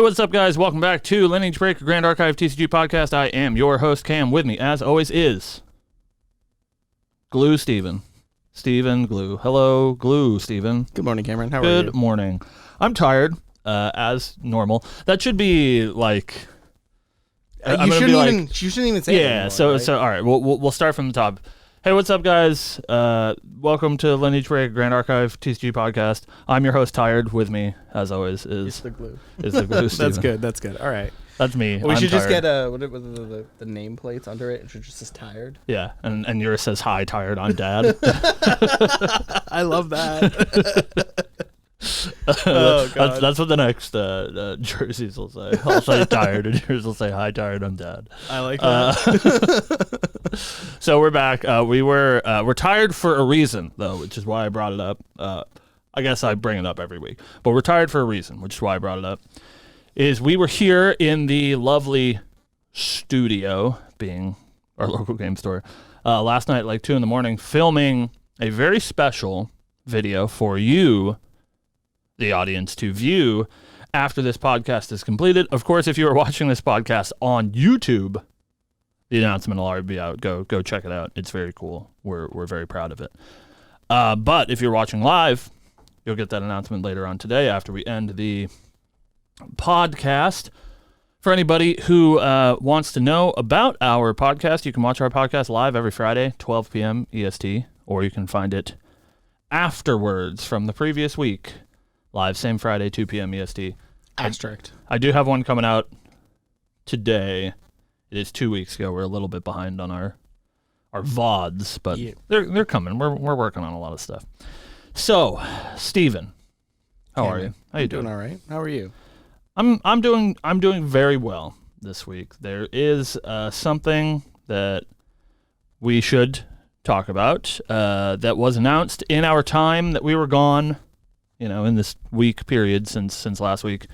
what's up, guys? Welcome back to Lineage Break, Grand Archive TCG podcast. I am your host, Cam. With me, as always, is Glue Steven. Steven Glue. Hello, Glue Steven. Good morning, Cameron. How are you? Good morning. I'm tired, as normal. That should be like... you shouldn't even say it anymore, so right? all right, we'll start from the top. Hey, what's up, guys? Welcome to Lineage Break, Grand Archive TCG podcast. I'm your host, Tired. With me, as always, is the glue. Steven. That's good. All right. That's me. Well, we I'm should just tired. get the nameplates under it. It should just says Tired. Yeah, and yours says, "Hi, Tired. I'm Dad." I love that. Oh, God. That's what the next jerseys will say. I'll say Tired, and yours will say, "Hi, Tired. I'm Dad." I like that. So we're back. We're tired for a reason, though, which is why I brought it up. I guess I bring it up every week, but we're tired for a reason, which is why I brought it up. We were here in the lovely studio, being our local game store, last night, like 2 a.m, filming a very special video for you, the audience, to view after this podcast is completed. Of course, if you are watching this podcast on YouTube, the announcement will already be out. Go check it out. It's very cool. We're very proud of it. But if you're watching live, you'll get that announcement later on today after we end the podcast. For anybody who wants to know about our podcast, you can watch our podcast live every Friday, 12 p.m. EST, or you can find it afterwards from the previous week, live same Friday, 2 p.m. EST. Abstract. I do have one coming out today. It is 2 weeks ago. We're a little bit behind on our VODs, but Yeah. they're coming. We're working on a lot of stuff. So, Steven, how are you? How you doing? All right. How are you? I'm doing very well this week. There is something that we should talk about that was announced in our time that we were gone, in this week period since last week.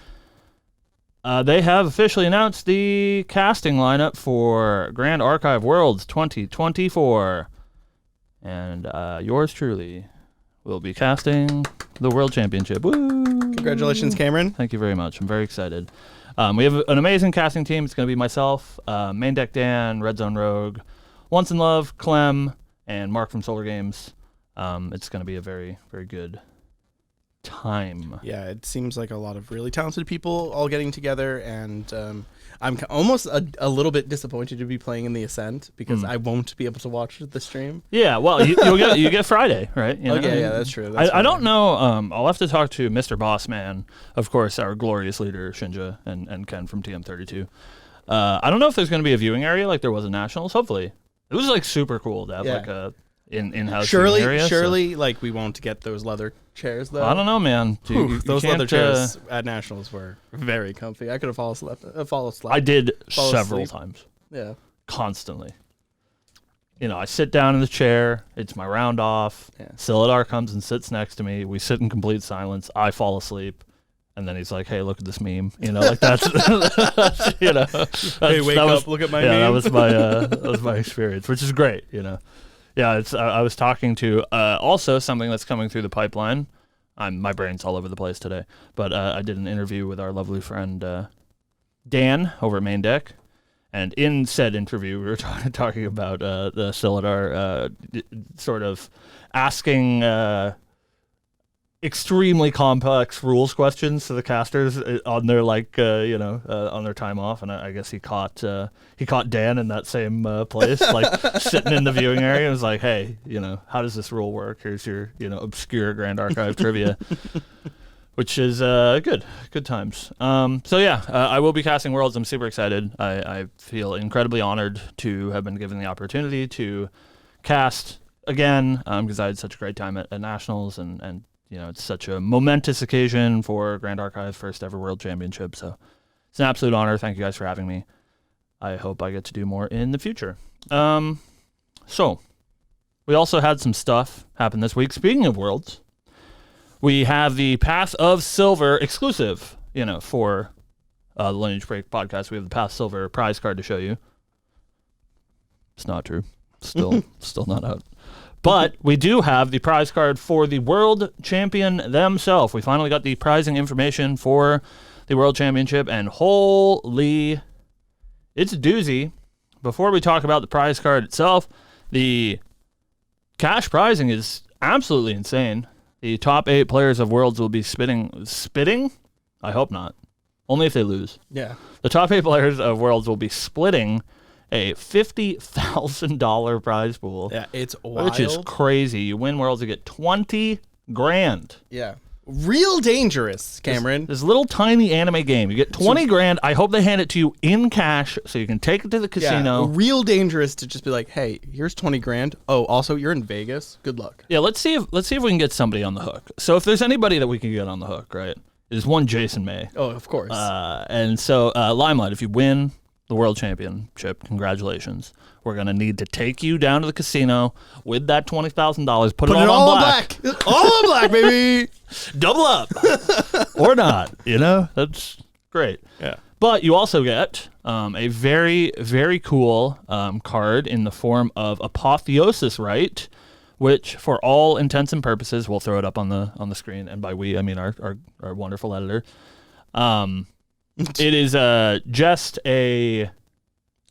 They have officially announced the casting lineup for Grand Archive Worlds 2024. And yours truly will be casting the World Championship. Woo! Congratulations, Cameron. Thank you very much. I'm very excited. We have an amazing casting team. It's going to be myself, Main Deck Dan, Red Zone Rogue, Once in Love, Clem, and Mark from Solar Games. It's going to be a very, very good time. Yeah, it seems like a lot of really talented people all getting together, and I'm almost a little bit disappointed to be playing in the Ascent because I won't be able to watch the stream. Yeah, well, you get Friday, right? Okay, yeah, that's true. I don't know. I'll have to talk to Mr. Bossman, of course, our glorious leader Shinja and Ken from TM32. I don't know if there's going to be a viewing area like there was in Nationals. Hopefully, it was like super cool to have like a in-house viewing area. Surely, like we won't get those leather chairs though. I don't know, man. Those leather chairs at Nationals were very comfy. I could have fallen asleep. I did several times. Yeah, constantly. I sit down in the chair. It's my round off. Yeah. Silidar comes and sits next to me. We sit in complete silence. I fall asleep. And then he's like, "Hey, look at this meme." Like that's, hey, wake up, look at my meme. Yeah, that was my experience, which is great. Yeah, I was talking to also something that's coming through the pipeline. My brain's all over the place today, but I did an interview with our lovely friend Dan over at Main Deck, and in said interview, we were talking about the Silidar sort of asking extremely complex rules questions to the casters on their on their time off, and I guess he caught Dan in that same place, like sitting in the viewing area, and was like, "Hey, how does this rule work? Here's your obscure Grand Archive trivia," which is good times. So yeah, I will be casting Worlds. I'm super excited. I feel incredibly honored to have been given the opportunity to cast again because I had such a great time at Nationals and. It's such a momentous occasion for Grand Archive's first ever World Championship. So it's an absolute honor. Thank you guys for having me. I hope I get to do more in the future. So we also had some stuff happen this week. Speaking of Worlds, we have the Path of Silver exclusive, for the Lineage Break podcast. We have the Path Silver prize card to show you. It's not true. Still not out. But we do have the prize card for the world champion themselves. We finally got the prizing information for the World Championship, and holy, it's a doozy. Before we talk about the prize card itself, the cash prizing is absolutely insane. The top 8 players of Worlds will be spitting? I hope not. Only if they lose. Yeah. The top 8 players of Worlds will be splitting a $50,000 prize pool. Yeah, it's wild. Which is crazy. You win Worlds, you get 20 grand. Yeah. Real dangerous, Cameron. This little tiny anime game. You get 20 grand. I hope they hand it to you in cash so you can take it to the casino. Yeah, real dangerous to just be like, hey, here's 20 grand. Oh, also, you're in Vegas. Good luck. Yeah, let's see if we can get somebody on the hook. So if there's anybody that we can get on the hook, right, is one Jason May. Oh, of course. And so, Limelight, if you win the World Championship, congratulations. We're going to need to take you down to the casino with that $20,000. Put it all on black. All on black, baby. Double up. Or not, That's great. Yeah. But you also get a very, very cool card in the form of Apotheosis, right? Which, for all intents and purposes, we'll throw it up on the screen. And by we, I mean our wonderful editor. It is just a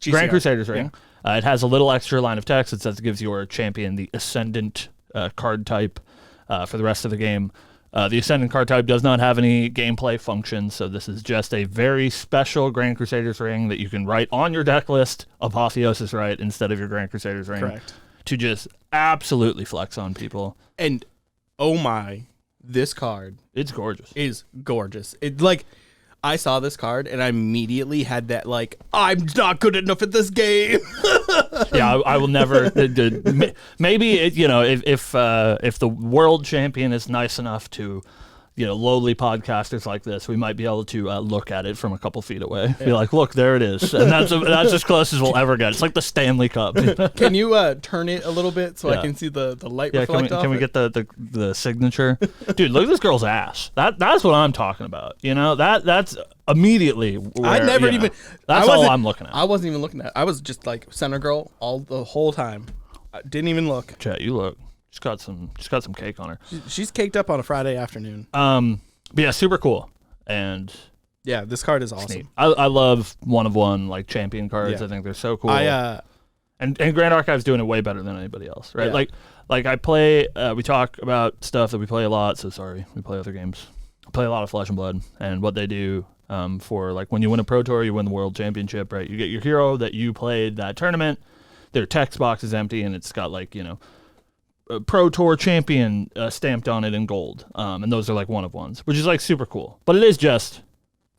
GCR. Grand Crusaders ring. Yeah. It has a little extra line of text that says it gives your champion the Ascendant card type for the rest of the game. The Ascendant card type does not have any gameplay function, so this is just a very special Grand Crusaders ring that you can write on your deck list, Apotheosis, right, instead of your Grand Crusaders ring. Correct. To just absolutely flex on people. And, oh my, this card. It's gorgeous. Is gorgeous. It, like... I saw this card and I immediately had that I'm not good enough at this game. Yeah, I will never. Maybe if the world champion is nice enough to, lowly podcasters like this, we might be able to look at it from a couple feet away. Yeah. Be like, look, there it is, and that's as close as we'll ever get. It's like the Stanley Cup. Can you turn it a little bit so I can see the light reflect off? Can we get the signature? Dude, look at this girl's ass. That's what I'm talking about. That's immediately. Where, That's all I'm looking at. I wasn't even looking at. I was just like center girl the whole time. I didn't even look. Chat, you look. She's got some cake on her. She's caked up on a Friday afternoon. But yeah, super cool. And yeah, this card is awesome. I love one like champion cards. Yeah. I think they're so cool. And Grand Archive's doing it way better than anybody else, right? Yeah. Like I play. We talk about stuff that we play a lot. So sorry, we play other games. I play a lot of Flesh and Blood, and what they do for like when you win a Pro Tour, you win the World Championship, right? You get your hero that you played that tournament. Their text box is empty, and it's got a Pro Tour champion stamped on it in gold. And those are like one of ones, which is like super cool. But it is just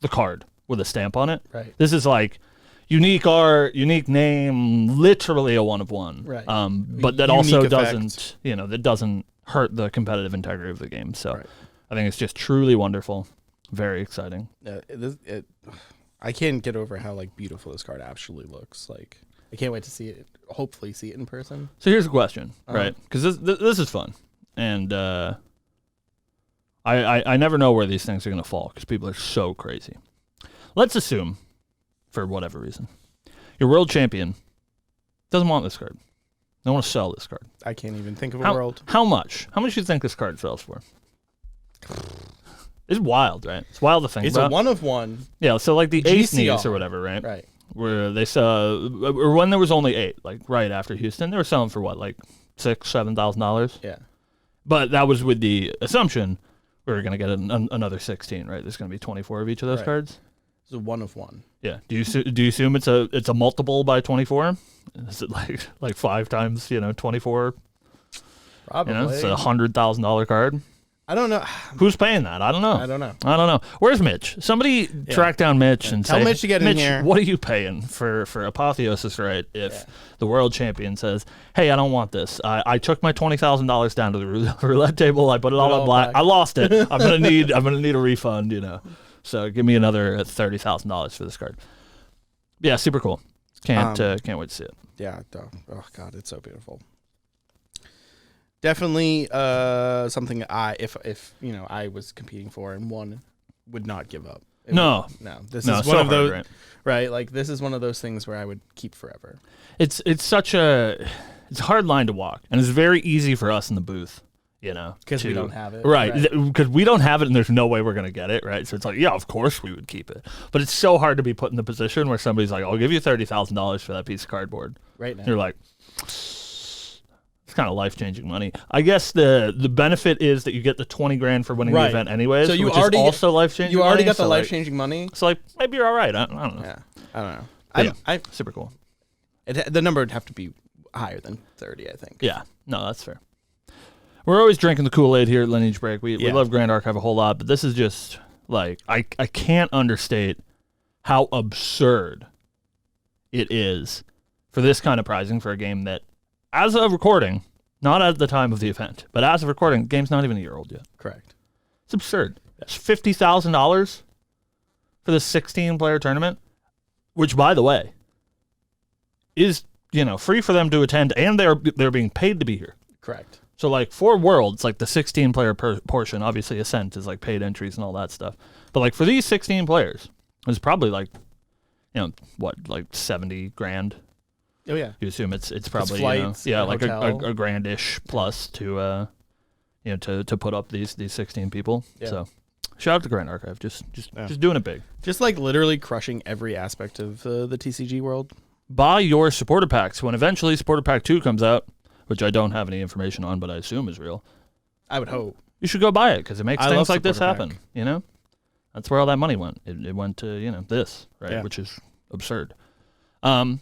the card with a stamp on it. Right. This is like unique art, unique name, literally a one of one. Right. But that unique also effect. that doesn't hurt the competitive integrity of the game. So right. I think it's just truly wonderful. Very exciting. I can't get over how beautiful this card actually looks. I can't wait to see it. Hopefully, see it in person. So here's a question, right? Because this is fun, and I never know where these things are going to fall because people are so crazy. Let's assume, for whatever reason, your world champion doesn't want this card. They want to sell this card. I can't even think of a world. How much? How much do you think this card sells for? It's wild, right? It's wild to think about. It's a one of one. Yeah, so like the Ace Needs or whatever, right? Right. Where they sell, or when there was only 8, like right after Houston, they were selling for what, like $6,000-$7,000? Yeah. But that was with the assumption we were going to get another 16, right? There's going to be 24 of each of those cards. It's a one of one. Yeah. Do you assume it's a multiple by 24? Is it like 5 times 24? Probably. It's a $100,000 card. I don't know. Who's paying that? I don't know. Where's Mitch? Somebody track down Mitch and tell say, Mitch to get in here. What are you paying for Apotheosis, right? If the world champion says, hey, I don't want this. I took my $20,000 down to the roulette table. I put it all on black. I lost it. I'm gonna need a refund. So give me another $30,000 for this card. Yeah, super cool. Can't wait to see it. Yeah. Oh God, it's so beautiful. Definitely something if I was competing for and won, would not give up. No. This is one of those, right? Like this is one of those things where I would keep forever. It's a hard line to walk, and it's very easy for us in the booth. you know, because we don't have it, right? Because we don't have it, and there's no way we're gonna get it, right? So it's like, yeah, of course we would keep it, but it's so hard to be put in the position where somebody's like, I'll give you $30,000 for that piece of cardboard. Right now, you're like, it's kind of life-changing money. I guess the benefit is that you get the 20 grand for winning the event anyways, so you which already is also life-changing. You already money, got the so life-changing money. So like maybe you're all right. I don't know. Yeah, I don't know. Yeah, super cool. The number would have to be higher than 30, I think. Yeah, no, that's fair. We're always drinking the Kool-Aid here at Lineage Break. We love Grand Archive a whole lot, but this is just, like, I can't understate how absurd it is for this kind of prizing for a game that, as of recording, not at the time of the event, but as of recording, the game's not even a year old yet. Correct. It's absurd. It's $50,000 for this 16-player tournament, which, by the way, is, you know, free for them to attend, and they're being paid to be here. Correct. So, like, for Worlds, like, the 16-player portion, obviously Ascent is, like, paid entries and all that stuff. But, like, for these 16 players, it's probably, like, you know, what, like 70 grand? Oh, yeah. You assume it's probably, flights, you know, yeah, like hotel. a grand-ish plus to, you know, to put up these 16 people. Yeah. So, shout out to Grand Archive. Just doing it big. Just, like, literally crushing every aspect of the TCG world. Buy your supporter packs when eventually supporter pack 2 comes out, which I don't have any information on, but I assume is real. I would hope. You should go buy it because it makes things like this supporter happen. pack. You know, that's where all that money went. It went to, you know, this, right? Yeah. Which is absurd. So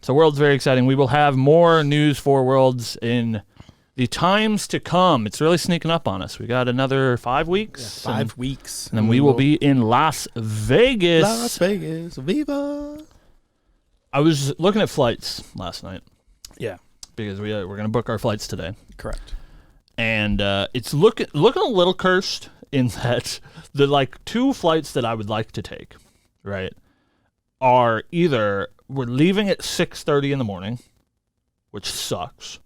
Worlds very exciting. We will have more news for Worlds in the times to come. It's really sneaking up on us. We got another 5 weeks. Yeah, 5 weeks. And then we will be in Las Vegas. Las Vegas. Viva. I was looking at flights last night. Yeah. Because we're going to book our flights today. Correct. And it's looking a little cursed in that the, like, 2 flights that I would like to take, right, are either we're leaving at 6:30 in the morning, which sucks,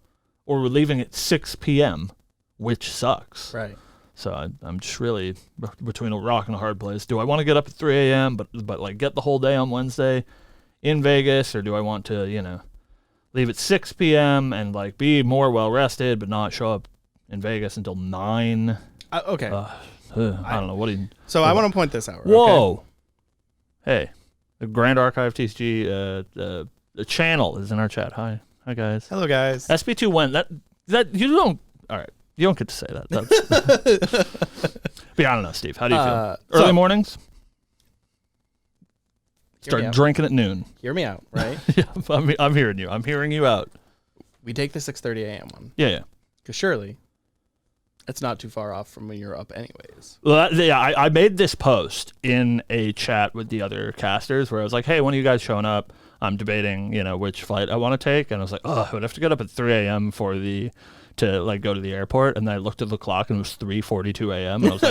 or we're leaving at 6 p.m., which sucks. Right. So I'm just really between a rock and a hard place. Do I want to get up at 3 a.m., but like get the whole day on Wednesday in Vegas, or do I want to, you know, leave at 6 p.m. and, like, be more well-rested but not show up in Vegas until 9? Okay. I don't know. What do you... So I want to point this out. Whoa. Okay? Hey. The Grand Archive TCG the channel is in our chat. Hi guys. Hello, guys. SB2 went. That you don't... All right. You don't get to say that. That's, but I don't know, Steve. How do you feel? Early mornings? Start drinking at noon. Hear me out, right? Yeah, I'm hearing you. I'm hearing you out. We take the 6:30 a.m. one. Yeah. Because surely it's not too far off from when you're up anyways. Well, I made this post in a chat with the other casters where I was like, hey, when are you guys showing up? I'm debating, you know, which flight I want to take. And I was like, I would have to get up at 3 a.m. to like go to the airport. And then I looked at the clock and it was 3:42 a.m. And I was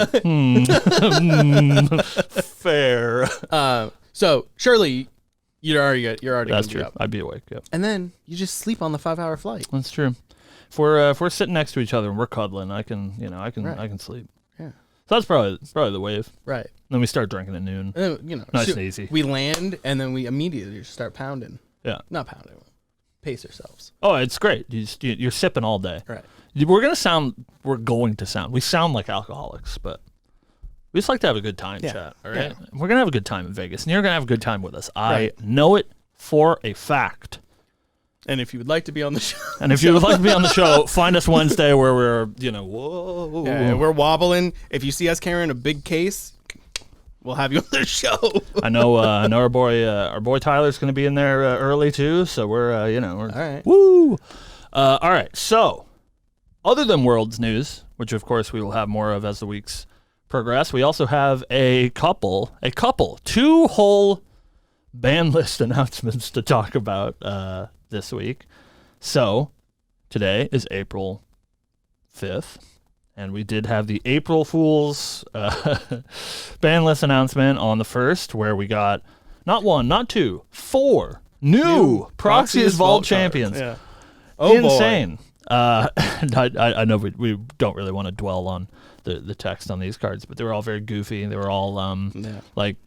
like, fair. So surely you're already That's gonna true. Be up. I'd be awake. Yep. And then you just sleep on the 5-hour flight. That's true. If we're sitting next to each other and we're cuddling, I can sleep. Yeah. So that's probably the wave. Right. Then we start drinking at noon. You know, Nice and easy. We land and then we immediately just start pounding. Yeah. Not pounding. Pace ourselves. Oh, it's great. You're sipping all day. Right. We're going to sound. We sound like alcoholics, but we just like to have a good time, chat. All right. Yeah. We're going to have a good time in Vegas, and you're going to have a good time with us. I know it for a fact. And if you would like to be on the show. Find us Wednesday where we're, you know, whoa. Yeah, we're wobbling. If you see us carrying a big case, we'll have you on the show. I know our boy Tyler's going to be in there early too, so we're all right. Woo. All right. So, other than Worlds news, which of course we will have more of as the weeks progress, we also have a couple 2 whole ban list announcements to talk about this week. So, today is April 5th, and we did have the April Fool's ban list announcement on the 1st, where we got not 1, not 2, 4 new Proxius Vault champions. Yeah. Insane. I know we don't really want to dwell on the text on these cards, but they were all very goofy. They were all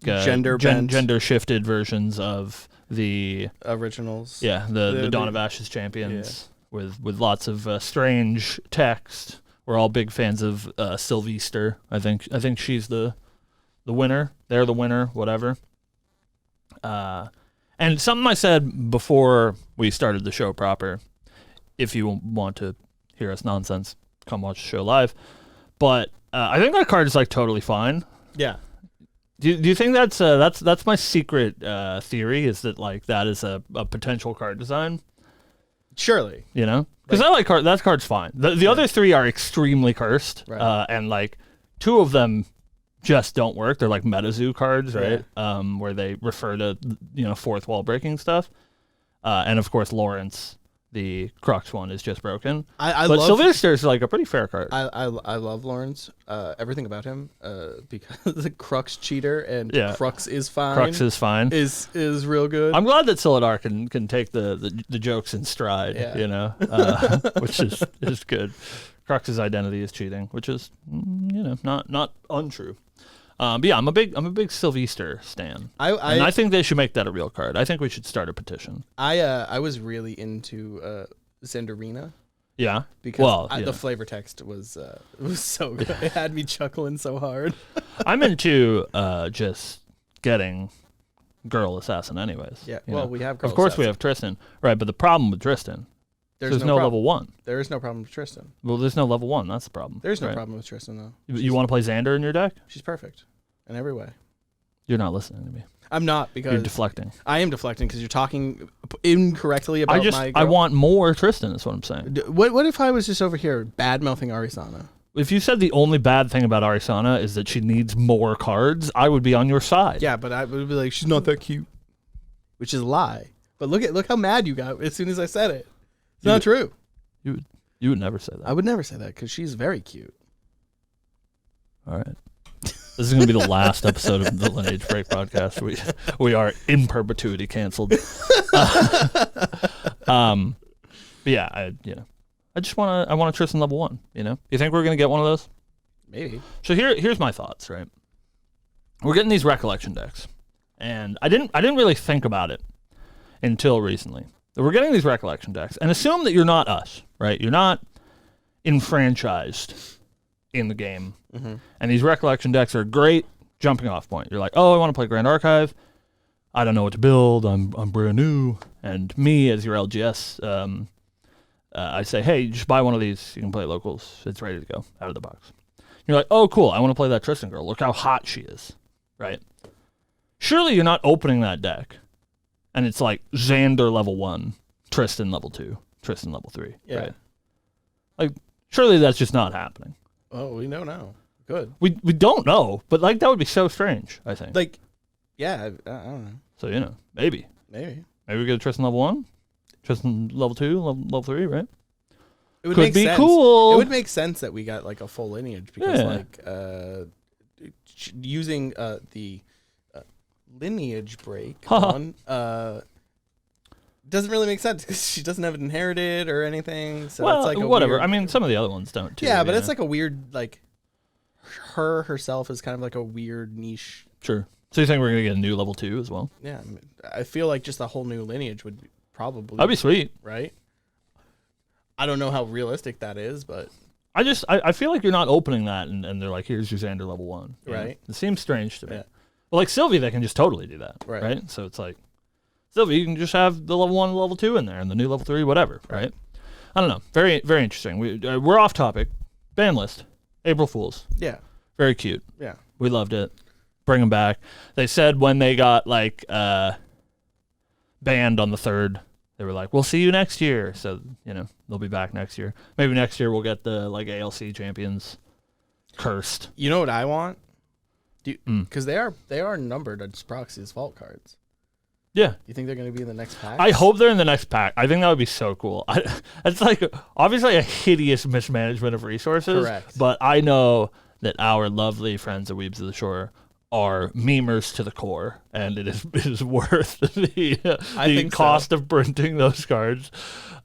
gender shifted versions of the originals. Yeah, the Dawn of Ashes champions with lots of strange text we're all big fans of Silviester. I think she's the winner. They're the winner, whatever. And something I said before we started the show proper, if you want to hear us nonsense, come watch the show live. But I think that card is like totally fine. Yeah. Do you think that's my secret theory, is that like that is a potential card design? Surely. You know? Because I like that card's fine. The other three are extremely cursed. Right. And like two of them just don't work. They're like MetaZoo cards, right? Yeah. Where they refer to, fourth wall breaking stuff. And of course Lawrence, the Crux one, is just broken. But Silviester is like a pretty fair card. I love Lawrence, everything about him, because the Crux cheater and Crux is fine. Crux is fine. Is real good. I'm glad that Silidar can take the jokes in stride, which is good. Crux's identity is cheating, which is not untrue. But yeah, I'm a big Silviester stan. And I think they should make that a real card. I think we should start a petition. I was really into Zendarina. Yeah, because the flavor text was so good. It had me chuckling so hard. I'm into just getting girl assassin, anyways. Yeah, we have girl of course assassin. We have Tristan, right? But the problem with Tristan, there's no level 1. There is no problem with Tristan. Well, there's no level 1. That's the problem. There's no problem with Tristan though. You want to play Xander in your deck? She's perfect in every way. You're not listening to me. I'm not, because you're deflecting. I am deflecting because you're talking incorrectly about my girl. I want more Tristan, is what I'm saying. What if I was just over here bad-mouthing Arisana? If you said the only bad thing about Arisana is that she needs more cards, I would be on your side. Yeah, but I would be like, she's not that cute, which is a lie. But look how mad you got as soon as I said it. It's not true. You would never say that. I would never say that because she's very cute. All right. This is going to be the last episode of the Lineage Break podcast. We are in perpetuity canceled. But yeah, I want a Tristan level 1. You think we're going to get one of those? Maybe. So here's my thoughts. Right, we're getting these recollection decks, and I didn't really think about it until recently. We're getting these recollection decks, and assume that you're not us, right? You're not enfranchised in the game. Mm-hmm. And these recollection decks are a great jumping off point. You're like, oh, I want to play Grand Archive. I don't know what to build. I'm brand new. And me, as your LGS, I say, hey, just buy one of these. You can play locals. It's ready to go out of the box. You're like, oh, cool. I want to play that Tristan girl. Look how hot she is, right? Surely you're not opening that deck, and it's like Xander level 1, Tristan level 2, Tristan level 3, right? Like, surely that's just not happening. Oh, we know now. Good. We don't know, but like that would be so strange, I think. Like, yeah, I don't know. So, maybe we get a Tristan level 1, Tristan level 2, level 3, right? It would Could make be sense. cool. It would make sense that we got like a full lineage because using the lineage break one doesn't really make sense because she doesn't have it inherited or anything. So well, it's like whatever. Weird, I mean, some of the other ones don't too. Yeah, but it's like a weird, like her herself is kind of like a weird niche. Sure. So you think we're gonna get a new level 2 as well? Yeah, I feel like just a whole new lineage would probably. That'd be sweet, right? I don't know how realistic that is, but I feel like you're not opening that and they're like, here's your Xander level 1. Right. It seems strange to me. Yeah. Well, like Sylvie, they can just totally do that, right? So it's like, Sylvie, you can just have the level 1 and level 2 in there and the new level 3, whatever, right? I don't know. Very, very interesting. We're off topic. Ban list. April Fools. Yeah. Very cute. Yeah. We loved it. Bring them back. They said when they got like banned on the 3rd, they were like, we'll see you next year. So, they'll be back next year. Maybe next year we'll get the like ALC champions cursed. You know what I want? Because they are numbered as Proxy's vault cards. Yeah. You think they're going to be in the next pack? I hope they're in the next pack. I think that would be so cool. It's like obviously a hideous mismanagement of resources. Correct. But I know that our lovely friends at Weebs of the Shore are memers to the core, and it is worth the cost of printing those cards.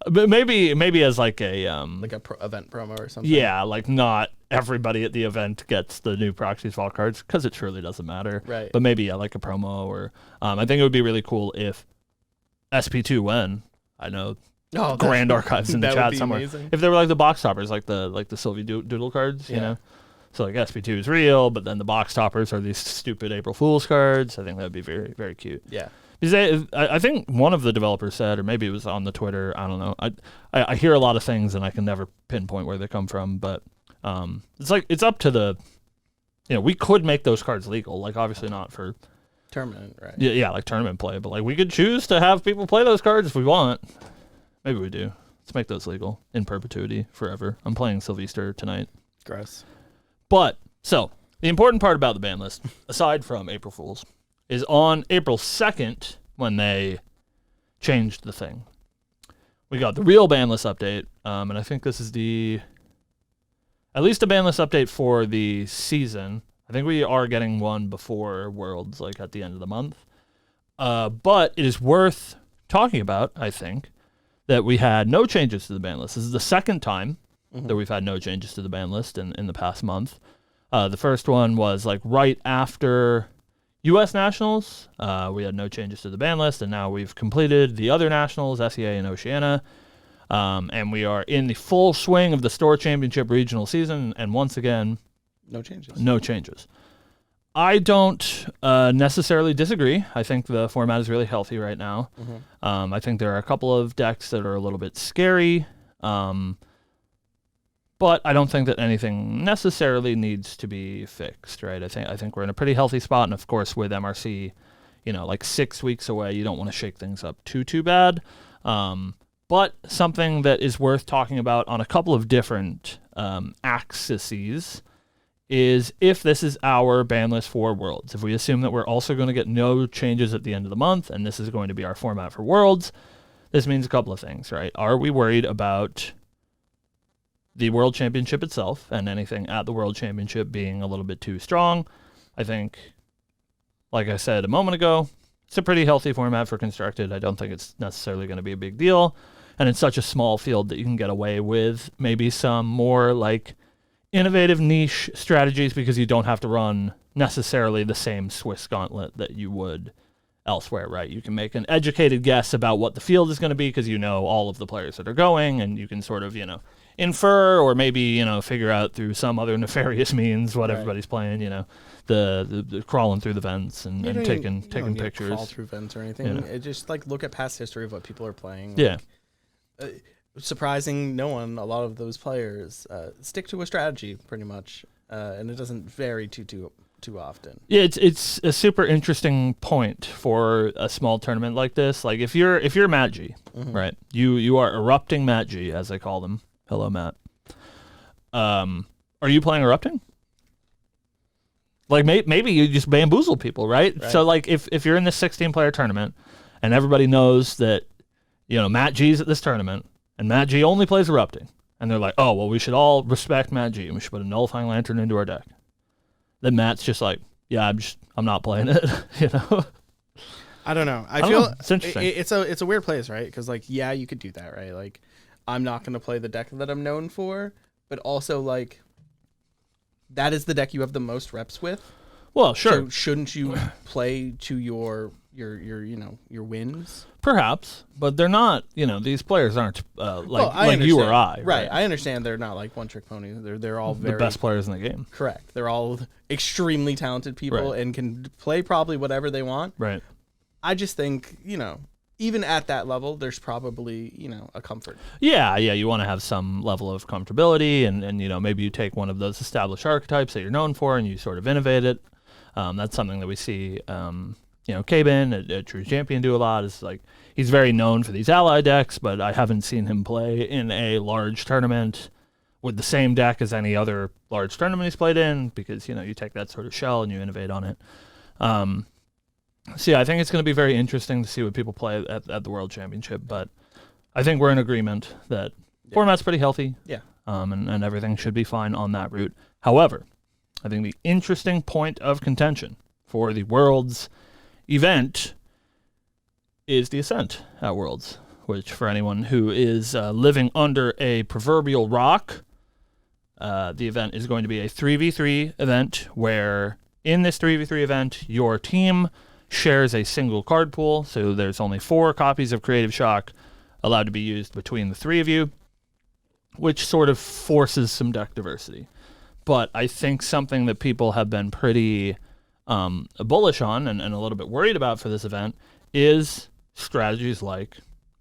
But maybe as like a event promo or something. Yeah, like not everybody at the event gets the new Proxies Vault cards because it surely doesn't matter. Right. But maybe like a promo or I think it would be really cool if SP2 win. I know Oh, grand archives in the that would chat be somewhere. amazing. If they were like the box toppers, like the Sylvie Doodle cards, you Yeah. know. So like SP2 is real, but then the box toppers are these stupid April Fool's cards. I think that would be very, very cute. Yeah. Because I think one of the developers said, or maybe it was on the Twitter, I don't know. I hear a lot of things and I can never pinpoint where they come from, but it's like it's up to the, we could make those cards legal. Like obviously not for Tournament, right? yeah, like tournament play, but like we could choose to have people play those cards if we want. Maybe we do. Let's make those legal in perpetuity forever. I'm playing Silviester tonight. Gross. But so the important part about the ban list, aside from April Fools, is on April 2nd when they changed the thing. We got the real ban list update, and I think this is at least a ban list update for the season. I think we are getting one before Worlds, like at the end of the month. But it is worth talking about, I think, that we had no changes to the ban list. This is the second time that we've had no changes to the ban list in the past month. The first one was like right after U.S. Nationals. We had no changes to the ban list, and now we've completed the other Nationals, SEA and Oceania. And we are in the full swing of the Store Championship regional season, and once again, No changes. no changes. I don't necessarily disagree. I think the format is really healthy right now. I think there are a couple of decks that are a little bit scary, but I don't think that anything necessarily needs to be fixed, right? I think we're in a pretty healthy spot, and of course with MRC, like 6 weeks away, you don't want to shake things up too bad. But something that is worth talking about on a couple of different axes is if this is our ban list for Worlds. If we assume that we're also going to get no changes at the end of the month, and this is going to be our format for Worlds, this means a couple of things, right? Are we worried about the World Championship itself and anything at the World Championship being a little bit too strong? I think, like I said a moment ago, it's a pretty healthy format for Constructed. I don't think it's necessarily going to be a big deal. And it's such a small field that you can get away with maybe some more like innovative niche strategies because you don't have to run necessarily the same Swiss gauntlet that you would elsewhere, right? You can make an educated guess about what the field is going to be because you know all of the players that are going, and you can sort of, infer or maybe, figure out through some other nefarious means what everybody's playing, the crawling through the vents and taking pictures. Crawl through vents or anything. It just like look at past history of what people are playing. Yeah. Surprising no one, a lot of those players stick to a strategy pretty much, and it doesn't vary too often. Yeah, it's a super interesting point for a small tournament like this. Like if you're Matt G, right? You are erupting Matt G, as I call them. Hello, Matt. Are you playing erupting? Like maybe you just bamboozle people, right? So like if you're in this 16-player tournament and everybody knows that Matt G's at this tournament and Matt G only plays erupting, and they're like, oh well, we should all respect Matt G and we should put a nullifying lantern into our deck. Then Matt's just like, yeah, I'm not playing it. I don't know. I don't feel know. It's interesting. It's a weird place, right? Because like, yeah, you could do that, right? like I'm not going to play the deck that I'm known for, but also like that is the deck you have the most reps with. Well, sure. So shouldn't you play to your wins? Perhaps, but they're not. These players aren't like you or I. Right. I understand they're not like one-trick ponies. They're all the best players in the game. Correct. They're all extremely talented people and can play probably whatever they want. Right. I just think even at that level, there's probably, a comfort. Yeah, you want to have some level of comfortability, and maybe you take one of those established archetypes that you're known for and you sort of innovate it. That's something that we see, Kabin at True Champion do a lot. Is like he's very known for these ally decks, but I haven't seen him play in a large tournament with the same deck as any other large tournament he's played in because, you take that sort of shell and you innovate on it. So yeah, I think it's going to be very interesting to see what people play at the World Championship, but I think we're in agreement that format's pretty healthy. Yeah. And everything should be fine on that route. However, I think the interesting point of contention for the Worlds event is the Ascent at Worlds, which for anyone who is living under a proverbial rock, the event is going to be a 3v3 event where in this 3v3 event, your team shares a single card pool, so there's only 4 copies of Creative Shock. allowed to be used between the three of you, which sort of forces some deck diversity. But I think something that people have been pretty bullish on and a little bit worried about for this event is strategies like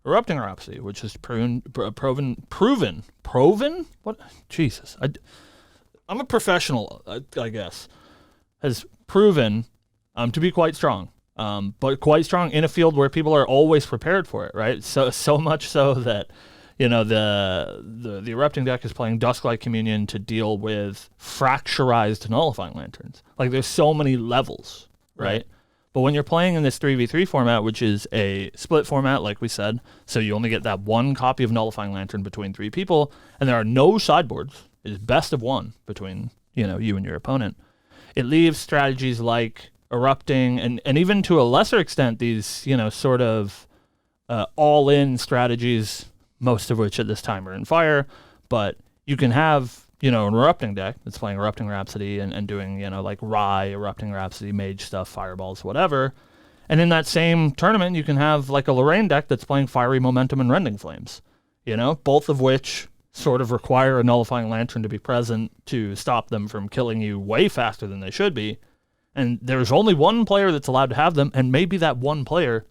Erupting Rhapsody, which is proven? What? Jesus. I'm a professional, I guess. Has proven to be quite strong. But quite strong in a field where people are always prepared for it, right? So much so that, the Erupting deck is playing Dusklight Communion to deal with fracturized Nullifying Lanterns. Like, there's so many levels, right? But when you're playing in this 3v3 format, which is a split format, like we said, so you only get that one copy of Nullifying Lantern between three people, and there are no sideboards. It is best of one between, you and your opponent. It leaves strategies like Erupting, and even to a lesser extent, these, sort of all-in strategies, most of which at this time are in Fire, but you can have, an Erupting deck that's playing Erupting Rhapsody and doing, like Rye, Erupting Rhapsody, Mage stuff, Fireballs, whatever. And in that same tournament, you can have like a Lorraine deck that's playing Fiery Momentum and Rending Flames, both of which sort of require a Nullifying Lantern to be present to stop them from killing you way faster than they should be. And there's only one player that's allowed to have them, and maybe that one player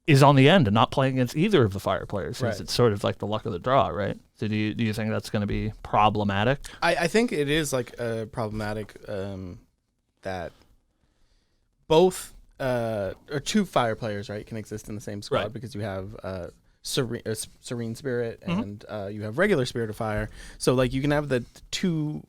is on the end and not playing against either of the Fire players, since it's sort of like the luck of the draw, right? So do you think that's going to be problematic? I think it is like problematic that both or two Fire players, right, can exist in the same squad, because you have Serene Spirit and you have regular Spirit of Fire. So like you can have the two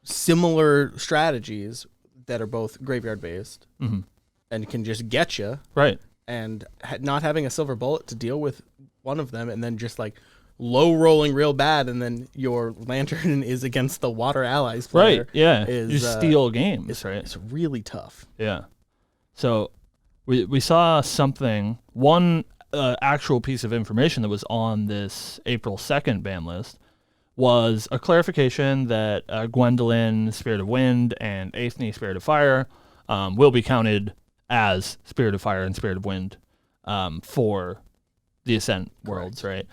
similar strategies that are both graveyard based and can just get you right. And not having a silver bullet to deal with one of them, and then just like low rolling real bad, and then your Lantern is against the Water Allies player. Right, yeah. You steal games, right? It's really tough. Yeah. So we saw something, one actual piece of information that was on this April 2nd ban list was a clarification that Gwendolyn, Spirit of Wind, and Aethne, Spirit of Fire, will be counted as Spirit of Fire and Spirit of Wind for the Ascent worlds, right?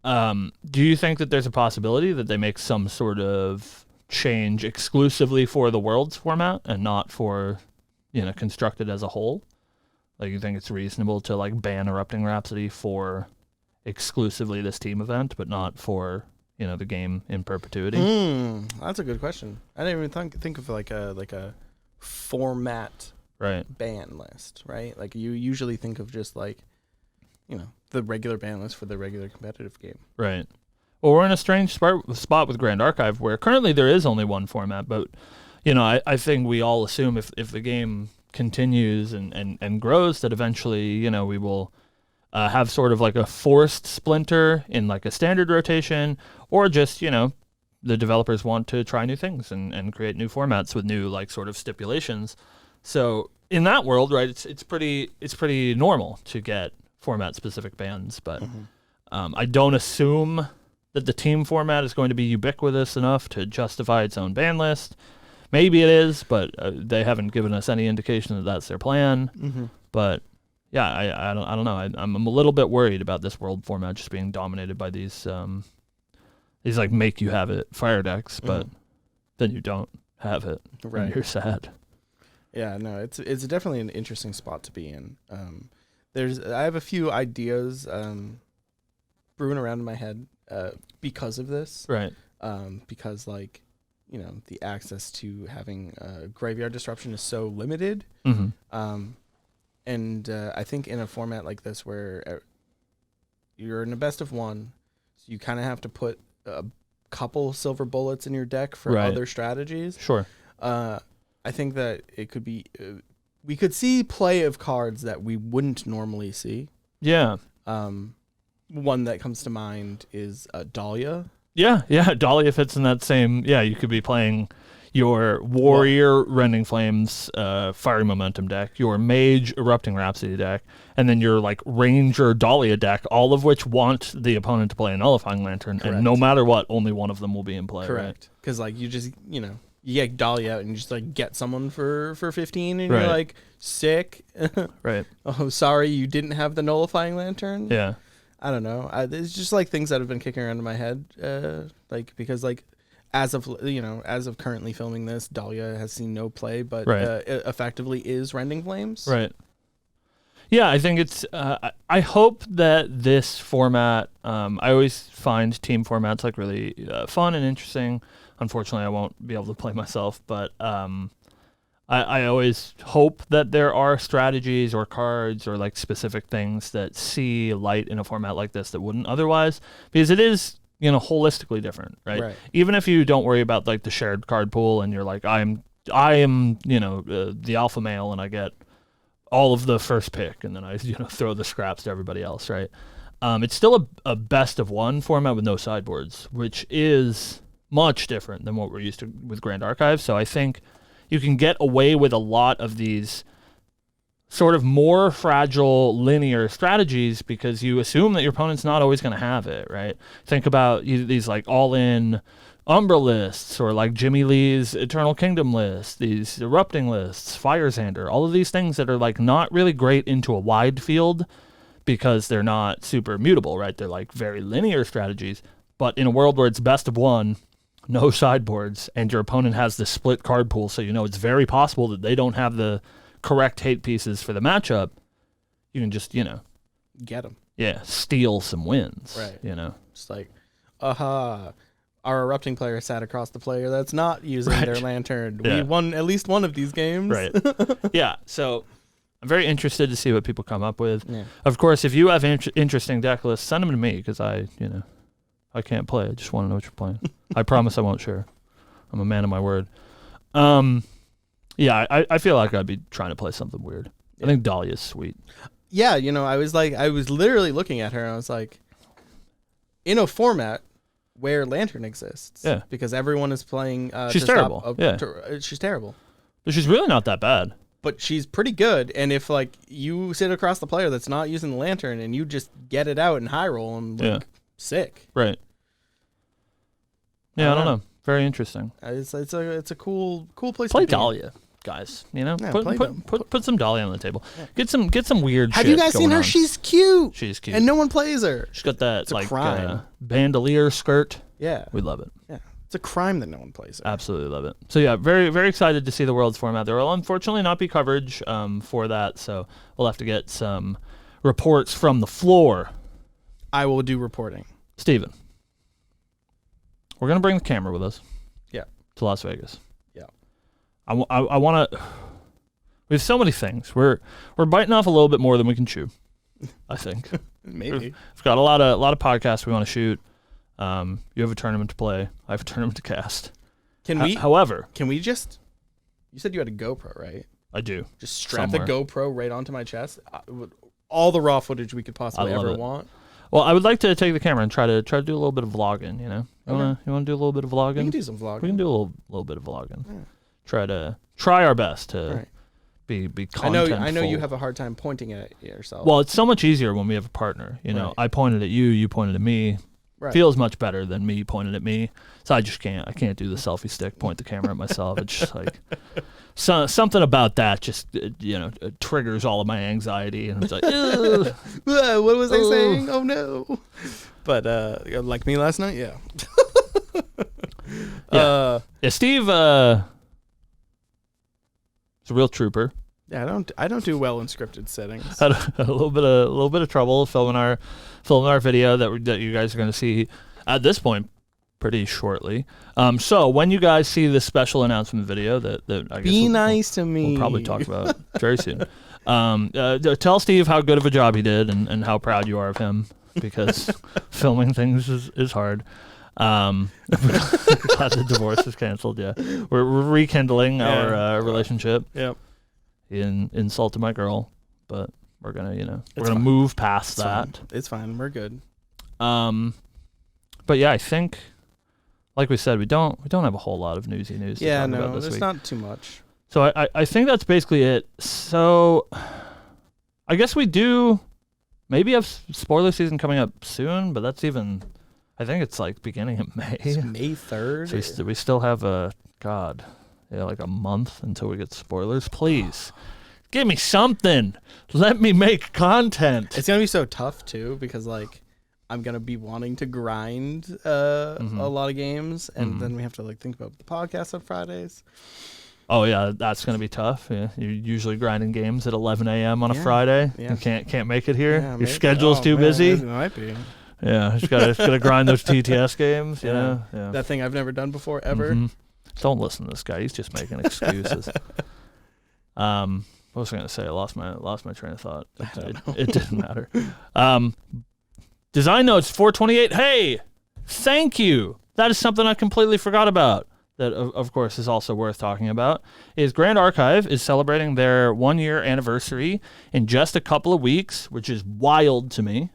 Do you think that there's a possibility that they make some sort of change exclusively for the worlds format and not for, constructed as a whole? Like, you think it's reasonable to like ban Erupting Rhapsody for exclusively this team event, but not for, the game in perpetuity? That's a good question. I didn't even think of like a format ban list, right? Like you usually think of just like, the regular ban list for the regular competitive game. Right. Well, we're in a strange spot with Grand Archive where currently there is only one format, but, I think we all assume if the game continues and grows that eventually, we will have sort of like a forced splinter in like a standard rotation, or just, the developers want to try new things and create new formats with new like sort of stipulations. So in that world, right, it's pretty normal to get format specific bans, but I don't assume that the team format is going to be ubiquitous enough to justify its own ban list. Maybe it is, but they haven't given us any indication that that's their plan. But yeah, I don't know. I'm a little bit worried about this world format just being dominated by these like make you have it Fire decks, but then you don't have it, right? And you're sad. Yeah, no, it's definitely an interesting spot to be in. I have a few ideas brewing around in my head because of this, right? Because like, the access to having graveyard disruption is so limited. And I think in a format like this where you're in a best of one, so you kind of have to put a couple silver bullets in your deck for other strategies. Sure. I think that it could be, we could see play of cards that we wouldn't normally see. Yeah. One that comes to mind is Dalia. Yeah. Dalia fits in that same. Yeah, you could be playing your Warrior Rending Flames Fiery Momentum deck, your Mage Erupting Rhapsody deck, and then your like Ranger Dalia deck, all of which want the opponent to play a Nullifying Lantern. Correct. And no matter what, only one of them will be in play. Correct. Because like you just, you get Dalia out and you just like get someone for 15 and you're like, sick. Right. Oh, sorry, you didn't have the Nullifying Lantern. Yeah. I don't know. It's just like things that have been kicking around in my head. Like because like as of currently filming this, Dalia has seen no play, but effectively is Rening Flames. Right. Yeah, I think it's. I hope that this format. I always find team formats like really fun and interesting. Unfortunately, I won't be able to play myself, but I always hope that there are strategies or cards or like specific things that see light in a format like this that wouldn't otherwise, because it is holistically different, right? Even if you don't worry about like the shared card pool and you're like I am the alpha male and I get all of the first pick, and then I throw the scraps to everybody else, right? It's still a best of one format with no sideboards, which is much different than what we're used to with Grand Archive. So I think you can get away with a lot of these sort of more fragile linear strategies because you assume that your opponent's not always going to have it, right? Think about these like all-in Umbra lists or like Jimmy Lee's Eternal Kingdom list, these Erupting lists, Firezander, all of these things that are like not really great into a wide field because they're not super mutable, right? They're like very linear strategies, but in a world where it's best of one, no sideboards, and your opponent has this split card pool, so it's very possible that they don't have the correct hate pieces for the matchup, you can just, get them. Yeah, steal some wins, right? It's like, our Erupting player sat across the player that's not using their lantern. Yeah. We won at least one of these games. Right. Yeah, so I'm very interested to see what people come up with. Yeah. Of course, if you have interesting deck lists, send them to me because I can't play. I just want to know what you're playing. I promise I won't share. I'm a man of my word. Yeah, I feel like I'd be trying to play something weird. Yeah. I think Dalia's sweet. Yeah, I was literally looking at her and I was like, in a format where Lantern exists. Yeah. Because everyone is playing. She's terrible. She's terrible. But she's really not that bad. But she's pretty good. And if like you sit across the player that's not using the Lantern and you just get it out and high roll them, sick. Right. Yeah, I don't know. Very interesting. It's a cool place. Play to be. Dalia, guys. Yeah, put some Dalia on the table. Yeah. Get some weird. Have shit you guys seen her? On. She's cute. She's cute, and no one plays her. She's got that bandolier skirt. Yeah, we love it. Yeah, it's a crime that no one plays her. Absolutely love it. So yeah, very very excited to see the Worlds format. There will unfortunately not be coverage for that, so we'll have to get some reports from the floor. I will do reporting. Steven. We're going to bring the camera with us. Yeah. To Las Vegas. Yeah. I want to... We have so many things. We're biting off a little bit more than we can chew, I think. Maybe. We've got a lot of podcasts we want to shoot. You have a tournament to play. I have a tournament to cast. However... Can we just... You said you had a GoPro, right? I do. Just strap the GoPro right onto my chest. All the raw footage we could possibly ever want. Well, I would like to take the camera and try to do a little bit of vlogging. You want to do a little bit of vlogging? We can do some vlogging. We can do a little bit of vlogging. Yeah. Try our best to be contentful. I know you have a hard time pointing at yourself. Well, it's so much easier when we have a partner. I pointed at you, you pointed at me. Right. Feels much better than me pointing at me. So I just can't. I can't do the selfie stick, point the camera at myself. It's just like something about that just it triggers all of my anxiety, and it's like, what was I saying? Oh no! But like me last night, yeah. Yeah. Steve. Is a real trooper. Yeah, I don't do well in scripted settings. Had a little bit of trouble filming our video that you guys are going to see at this point pretty shortly. So when you guys see this special announcement video that I guess we'll probably talk about very soon. Tell Steve how good of a job he did and how proud you are of him, because filming things is hard. Glad the divorce is canceled. Yeah, we're rekindling our relationship. Yep. He insulted my girl, but we're gonna move past that. Fine. It's fine. We're good. But yeah, I think, like we said, we don't have a whole lot of newsy news. Yeah, to talk about this there's week. not too much. So I think that's basically it. So I guess we do maybe have spoiler season coming up soon, but that's even, I think it's like beginning of May. It's May 3rd. So we still have like a month until we get spoilers. Please, give me something. Let me make content. It's going to be so tough, too, because, like, I'm gonna be wanting to grind a lot of games, and then we have to like think about the podcast on Fridays. Oh yeah, that's gonna be tough. Yeah, you're usually grinding games at 11 a.m. on a Friday. Yeah. You can't make it here. Yeah, Your schedule's too busy. It might be. Yeah, just gotta grind those TTS games. You know? Yeah. That thing I've never done before ever. Don't listen to this guy. He's just making excuses. What was I gonna say? I lost my train of thought. It didn't matter. Design notes 428. Hey, thank you. That is something I completely forgot about. That of course is also worth talking about. Is Grand Archive is celebrating their 1-year anniversary in just a couple of weeks, which is wild to me.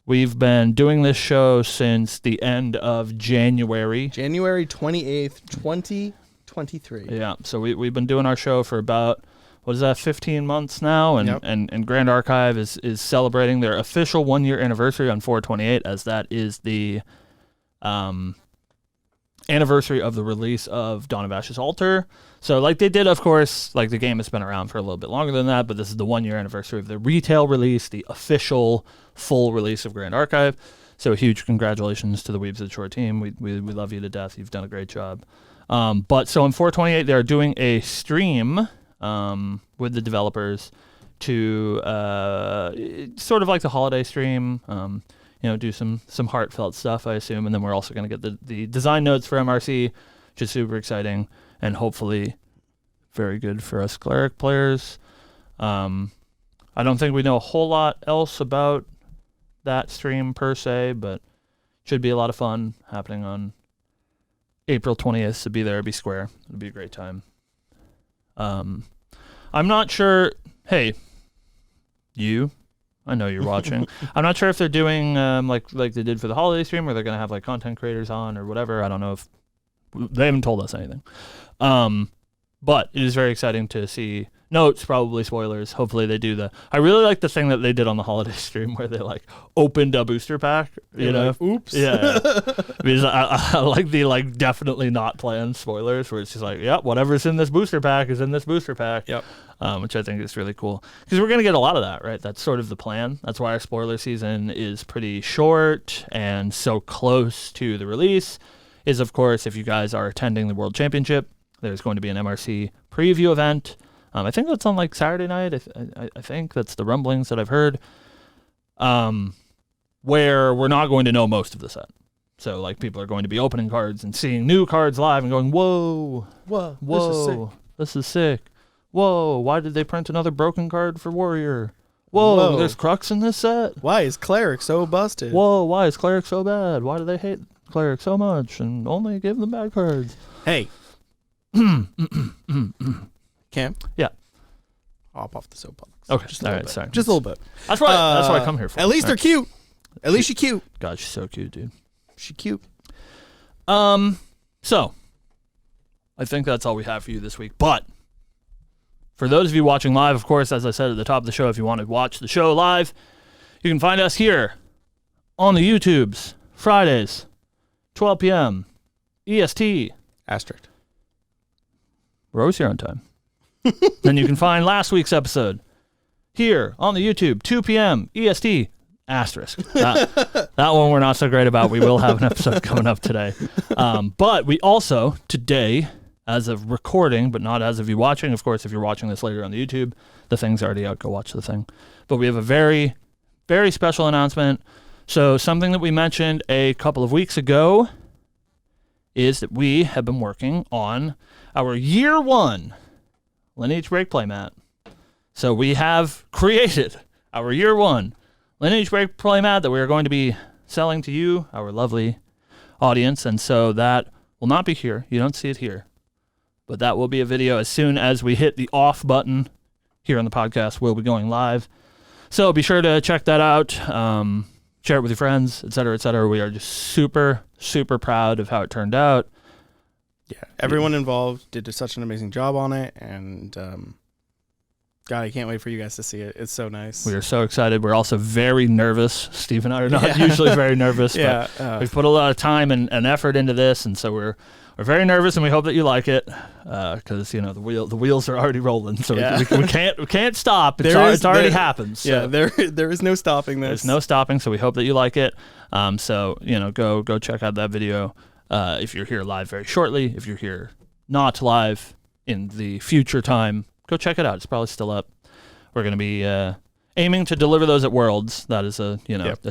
We've been doing this show since the end of January. January 28th, 2023. Yeah, so we've been doing our show for about, 15 months now? And Grand Archive is celebrating their official 1-year anniversary on 4/28, as that is the anniversary of the release of Dawn of Ashes Altar. So like they did, of course, like the game has been around for a little bit longer than that, but this is the 1-year anniversary of the retail release, the official full release of Grand Archive. So huge congratulations to the Weebs at Shore team. We love you to death. You've done a great job. But so on 4/28, they're doing a stream with the developers to sort of like the holiday stream, do some heartfelt stuff, I assume. And then we're also going to get the design notes for MRC, which is super exciting and hopefully very good for us Cleric players. I don't think we know a whole lot else about that stream per se, but should be a lot of fun happening on April 20th. So be there, be square. It'll be a great time. I'm not sure. Hey, I know you're watching. I'm not sure if they're doing like they did for the holiday stream, where they're gonna have like content creators on or whatever. I don't know if they haven't told us anything. But it is very exciting to see notes, probably spoilers. Hopefully they do I really like the thing that they did on the holiday stream where they like opened a booster pack. You know, like, oops. Yeah. Because I like the definitely not planned spoilers where it's just like, yep, whatever's in this booster pack is in this booster pack. Yep. Which I think is really cool because we're gonna get a lot of that, right? That's sort of the plan. That's why our spoiler season is pretty short and so close to the release. Is of course if you guys are attending the World Championship, there's going to be an MRC preview event. I think that's on like Saturday night. I think that's the rumblings that I've heard. Where we're not going to know most of the set. So like people are going to be opening cards and seeing new cards live and going, whoa, this is sick. Whoa, why did they print another broken card for Warrior? Whoa, there's Crux in this set? Why is Cleric so busted? Whoa, why is Cleric so bad? Why do they hate Cleric so much and only give them bad cards? Hey. Cam? Yeah. Hop off the soapbox. Okay. Just a little bit. Sorry. Just a little bit. That's what I come here for. At least they're cute. At least she's cute. God, she's so cute, dude. She's cute. So I think that's all we have for you this week. But for those of you watching live, of course, as I said at the top of the show, if you want to watch the show live, you can find us here on the YouTubes, Fridays, 12 p.m., EST. Asterisk. We're always here on time. Then you can find last week's episode here on the YouTube, 2 p.m., EST, asterisk. That one we're not so great about. We will have an episode coming up today. But we also, today, as of recording, but not as of you watching, of course, if you're watching this later on the YouTube, the thing's already out. Go watch the thing. But we have a very, very special announcement. So something that we mentioned a couple of weeks ago is that we have been working on our year 1 Lineage Break Playmat. So we have created our year 1 Lineage Break Playmat that we are going to be selling to you, our lovely audience. And so that will not be here. You don't see it here. But that will be a video as soon as we hit the off button here on the podcast. We'll be going live. So be sure to check that out. Share it with your friends, et cetera, et cetera. We are just super, super proud of how it turned out. Yeah, everyone involved did such an amazing job on it, and God, I can't wait for you guys to see it. It's so nice. We are so excited. We're also very nervous. Steve and I are not usually very nervous, but we've put a lot of time and effort into this, and so we're very nervous, and we hope that you like it, because the wheels are already rolling, so we can't stop. It's already happened. So. Yeah, there is no stopping this. There's no stopping, so we hope that you like it. So go check out that video if you're here live very shortly. If you're here not live in the future time, go check it out. It's probably still up. We're going to be aiming to deliver those at Worlds. That is a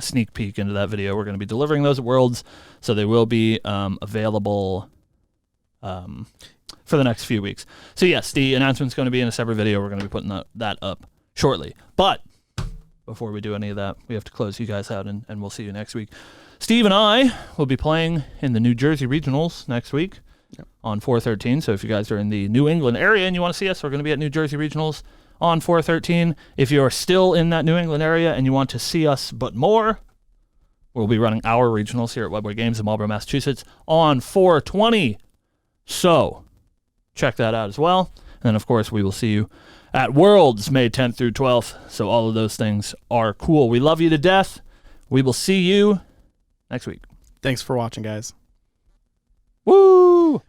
sneak peek into that video. We're going to be delivering those at Worlds, so they will be available for the next few weeks. So yes, the announcement's going to be in a separate video. We're going to be putting that up shortly. But before we do any of that, we have to close you guys out, and we'll see you next week. Steve and I will be playing in the New Jersey Regionals next week on 4/13. So if you guys are in the New England area and you want to see us, we're going to be at New Jersey Regionals on 4/13. If you're still in that New England area and you want to see us but more, we'll be running our regionals here at Webway Games in Marlborough, Massachusetts on 4/20. So check that out as well. And then, of course, we will see you at Worlds May 10th through 12th. So all of those things are cool. We love you to death. We will see you next week. Thanks for watching, guys. Woo!